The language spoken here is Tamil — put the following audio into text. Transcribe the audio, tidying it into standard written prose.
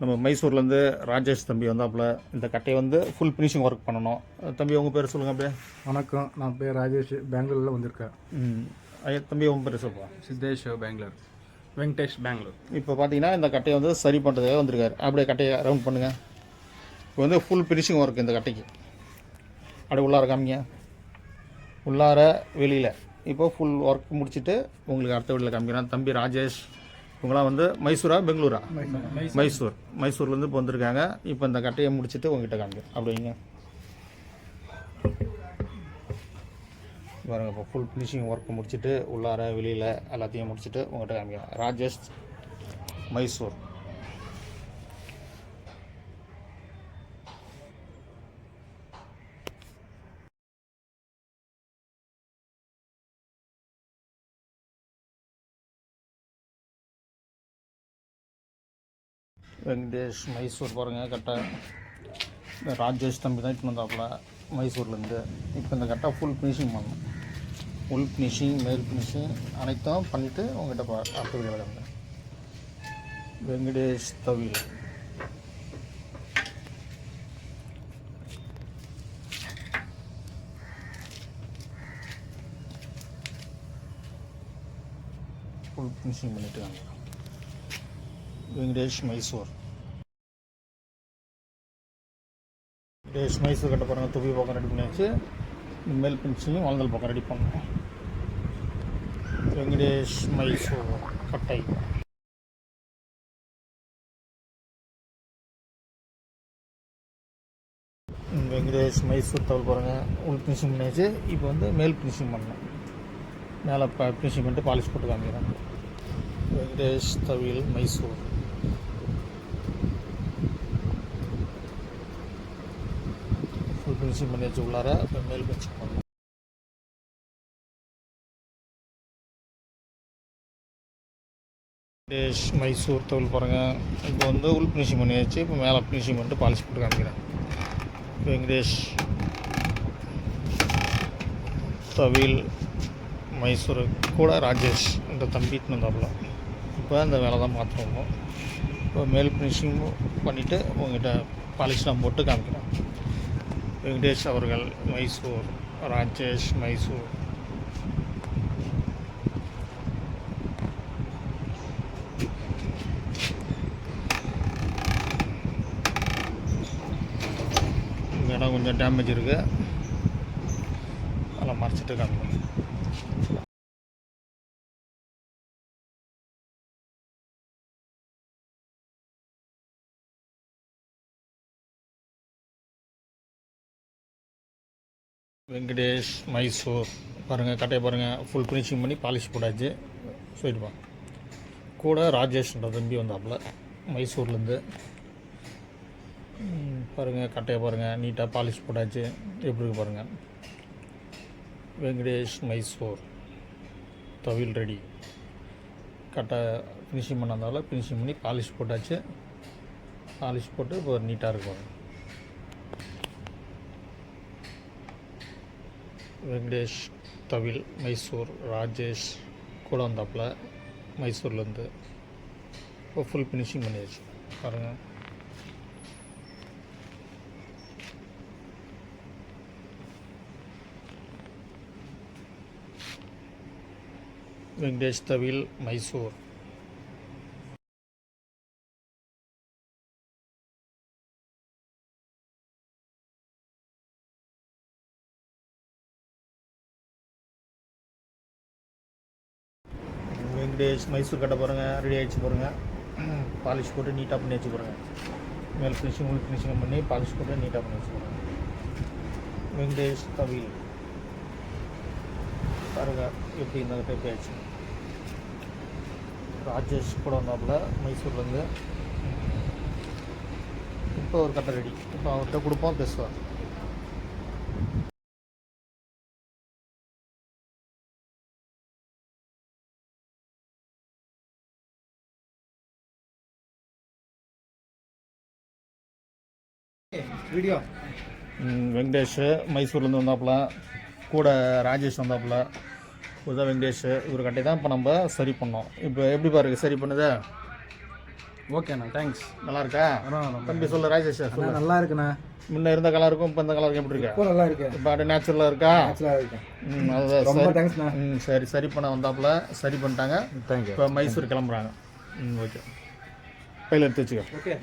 நம்ம மைசூர்லேருந்து ராஜேஷ் தம்பி வந்தாப்புல இந்த கட்டையை வந்து ஃபுல் ஃபினிஷிங் ஒர்க் பண்ணணும். தம்பி உங்கள் பேர் சொல்லுங்கள் அப்படியே. வணக்கம், நான் பேர் ராஜேஷ், பெங்களூரில் வந்திருக்கேன். ஐயா தம்பி உங்கள் பேர் சொல்லுவா. சித்தேஷ் பெங்களூர், வெங்கடேஷ் பெங்களூர். இப்போ பார்த்தீங்கன்னா இந்த கட்டையை வந்து சரி பண்ணுறதுக்காக வந்திருக்காரு. அப்படியே கட்டையை ரவுண்ட் பண்ணுங்கள். இப்போ வந்து ஃபுல் ஃபினிஷிங் ஒர்க் இந்த கட்டைக்கு. அப்படியே உள்ளார காமிங்க, உள்ளார வெளியில். இப்போ ஃபுல் ஒர்க் முடிச்சுட்டு உங்களுக்கு அடுத்த வீட்டில் காமிக்கிறேன். தம்பி ராஜேஷ் இவங்களாம் வந்து மைசூரா பெங்களூரா? மைசூர்லேருந்து இப்போ வந்திருக்காங்க. இப்போ இந்த கட்டையை முடிச்சுட்டு உங்ககிட்ட காமிக்கிறேன். அப்படிங்க பாருங்க. இப்போ ஃபுல் ஃபினிஷிங் ஒர்க் முடிச்சுட்டு உள்ளார வெளியில் எல்லாத்தையும் முடிச்சுட்டு உங்கள்கிட்ட காமிக்கிறேன். ராஜேஷ், மைசூர். வெங்கடேஷ், மைசூர் பாருங்கள் கட்டை. ராஜேஷ் தம்பி தான் இட்டு வந்தாப்புல மைசூர்லேருந்து. இப்போ இந்த கட்டை ஃபுல் ஃபினிஷிங் பண்ணணும். ஃபுல் ஃபினிஷிங், மேல் ஃபினிஷிங் அனைத்தும் பண்ணிவிட்டு உங்கள்கிட்ட அடுத்த வீடியோ விளையாடுங்க. வெங்கடேஷ் தவில். ஃபுல் ஃபினிஷிங் பண்ணிவிட்டு வாங்க. வெங்கடேஷ், மைசூர். வெங்கடேஷ் மைசூர் கட்ட பாருங்கள். தொப்பி பக்கம் ரெடி பண்ணியாச்சு. மேல் பின்சிங்கும் வளர்ந்தல் பக்கம் ரெடி பண்ணணும். வெங்கடேஷ் மைசூர் கட்டை. வெங்கடேஷ் மைசூர் தவள் பாருங்கள். உள் பினிஷிங் பண்ணியாச்சு. இப்போ வந்து மேல் பினிஷிங் பண்ணணும். மேலே பினிஷிங் பண்ணிட்டு பாலிஷ் போட்டு காமிக்கிறேன். வெங்கடேஷ் தவில், மைசூர். ஃபுல் ஃபினிஷிங் பண்ணியாச்சு உள்ளார. இப்போ மேல் ஃபினிஷிங் பண்ணணும். வெங்கடேஷ் மைசூர் தவில் பாருங்கள். இப்போ வந்து உள் ஃபினிஷிங் பண்ணியாச்சு. இப்போ மேலே ஃபினிஷிங் பண்ணிட்டு பாலிஷ் போட்டு காமிக்கிறேன். வெங்கடேஷ் தவில், மைசூர். கூட ராஜேஷ் என்ற தம்பிட்டு வந்தாப்புல. இப்போ அந்த வேலை தான் பார்த்துருவோம். இப்போ மேல் ஃபினிஷிங் பண்ணிவிட்டு உங்கள்கிட்ட பாலிஷ்லாம் போட்டு காமிக்கிறேன். வெங்கடேஷ் அவர்கள், மைசூர். ராஜேஷ், மைசூர். இடம் கொஞ்சம் டேமேஜ் இருக்குது, அதெல்லாம் மறைச்சிட்டு காமிக்கிறேன். வெங்கடேஷ் மைசூர் பாருங்கள். கட்டையை பாருங்கள். ஃபுல் ஃபினிஷிங் பண்ணி பாலிஷ் போட்டாச்சு. சொல்லிடுவான். கூட ராஜேஷ்ன்ற தம்பி வந்தாப்புல மைசூர்லேருந்து. பாருங்கள் கட்டையை பாருங்கள். நீட்டாக பாலிஷ் போட்டாச்சு. எப்படி இருக்கு பாருங்கள். வெங்கடேஷ் மைசூர் தவில் ரெடி. கட்டை ஃபினிஷிங் பண்ணதால ஃபினிஷிங் பண்ணி பாலிஷ் போட்டாச்சு. பாலிஷ் போட்டு இப்போ நீட்டாக இருக்கும். வெங்கடேஷ் தவில், மைசூர். ராஜேஷ் கூட வந்தாப்புல மைசூர்லேருந்து. இப்போ ஃபுல் ஃபினிஷிங் பண்ணியாச்சு பாருங்கள். வெங்கடேஷ் தவில், மைசூர். வெங்கடேஷ் மைசூர் கட்ட பாருங்கள். ரெடி ஆகிடுச்சு பாருங்கள். பாலிஷ் போட்டு நீட்டாக பண்ணி வச்சு பாருங்கள். மேல் ஃபினிஷிங், உள் ஃபினிஷிங் பண்ணி பாலிஷ் போட்டு நீட்டாக பண்ணி வச்சு பாருங்கள். வெங்கடேஷ் தவில் பாருங்கள் எப்படி இந்த டைப் ஆகிடுச்சு. ராஜேஷ் கூட வந்தாப்புல மைசூர்லேருந்து. இப்போ ஒரு கட்டை ரெடி. இப்போ அவர்கிட்ட கொடுப்போம், பேசுவார். வீடியோ. வெங்கடேஷ் மைசூர்லேருந்து வந்தாப்புல. கூட ராஜேஷ் வந்தாப்புல. இதுதான் வெங்கடேஷ். இவர் கட்டை தான் இப்போ நம்ம சரி பண்ணோம். இப்போ எப்படி பாருங்க சரி பண்ணுதா? ஓகேண்ணா தேங்க்ஸ். நல்லா இருக்கா? தம்பி சொல்லு ராஜேஷ் சொல்லு. நல்லா இருக்குண்ணா. முன்ன இருந்த கலருக்கும் இப்போ இந்த கலருக்கும் எப்படி இருக்கா? இப்போ நல்லா இருக்கு. இப்போ அப்படியே நேச்சுரலாக இருக்கா? நேச்சுரலாக இருக்கு. அதுதான் ரொம்ப சரி. தேங்க்ஸ்ண்ணா. சரி சரி பண்ண வந்தாப்புல சரி பண்ணிட்டாங்க. தேங்க்யூ. இப்போ மைசூர் கிளம்புறாங்க. ஓகே, பையில எடுத்து வச்சுக்க. ஓகே.